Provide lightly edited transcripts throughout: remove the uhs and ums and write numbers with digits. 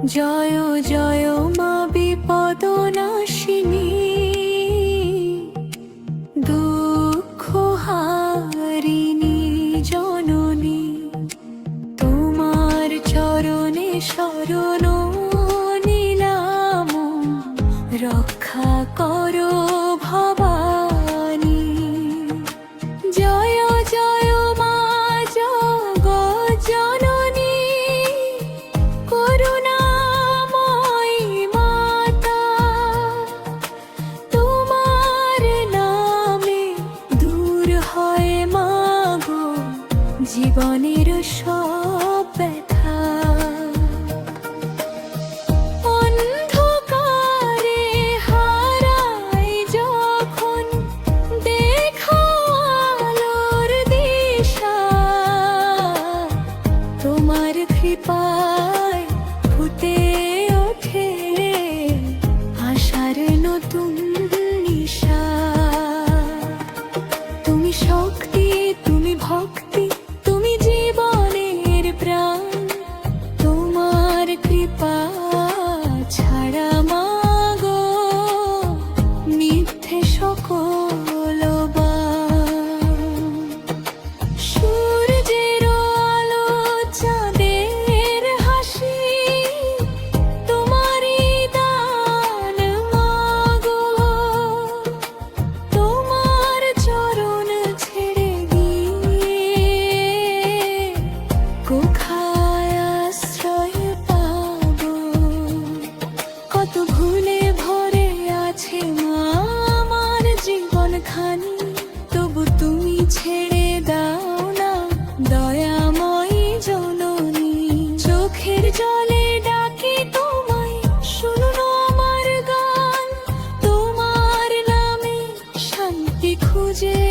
জয় জয় মা বিপদনাশিনী, দুঃখ হারিণী জননী। তোমার চরণে শরণ নিলাম, রক্ষা করো ভবানী। জয় জয় মা জগৎ জননী, করুণাময়ী মাতা। তোমার নামে দূর হয় মা গো জীবনের সব ব্যথা। অন্ধকারে হারাই যখন দেখাও আলোর দিশা, তোমার কৃপায় ফুটে ওঠে আশার নতুন নিশা। তুমি শক্তি, তুমি ভক্তি, তুমি জীবনের প্রাণ। তোমার কৃপা ছাড়া মা গো মিথ্যে সকল বাণ। সূর্যের আলো চাঁদের হাসি, তোমারই দান মা গো। তোমার চরণ ছেড়ে গিয়ে কোথায় আশ্রয় পাবো? কত ভুলে ভরে আছে মা আমার জীবনখানি, তবু তুমি ছেড়ে দাও না দয়াময়ী জননী। চোখের জলে ডাকি তোমায়, শুনো আমার গান। তোমার নামে শান্তি খুঁজে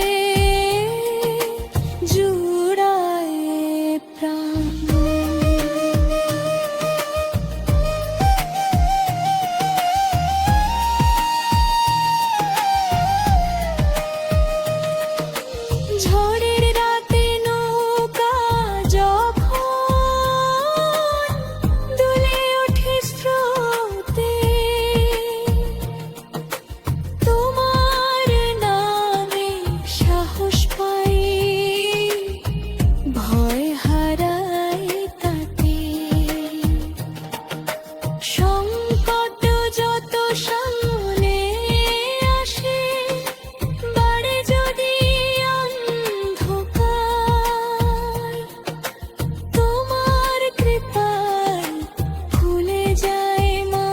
জুড়ায় প্রাণ। ঝড়ের রাতে নৌকা যখন দুলে ওঠে স্রোতে, তোমার নামে সাহস পাই, ভয় হারাই তাতে। সংকট যত সামনে আসে, বাড়ে যদি অন্ধকার, তোমার কৃপায় খুলে যায় মা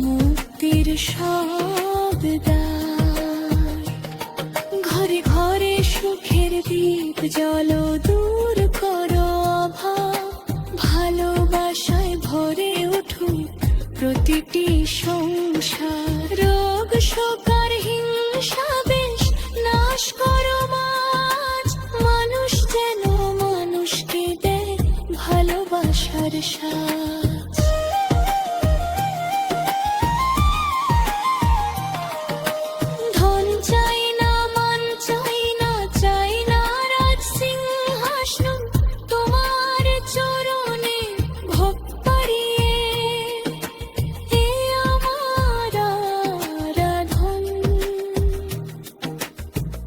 মুক্তির সব দ্বার। ঘরে ঘরে সুখের দীপ জ্বলো, দূর করো অভাব। ভালোবাসায় ভরে উঠুক প্রতিটি সংসার। রোগ শোকার হিংসা বেশ নাশ করো মাঝ, মানুষ যেন মানুষকে দেয় ভালোবাসার সাজ। ধন চাই না, মান চাই না, চাই না রাজ সিংহাসন। তোমার চরণে ভোগ পারিয়ে এ আমার আরাধন।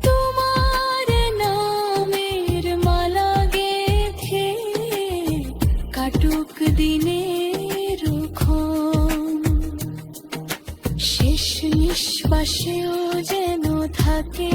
তোমার নামের মালা গেঁথে কাটুক দিনের ক্ষণ, শেষ নিঃশ্বাসেও যেন থাকে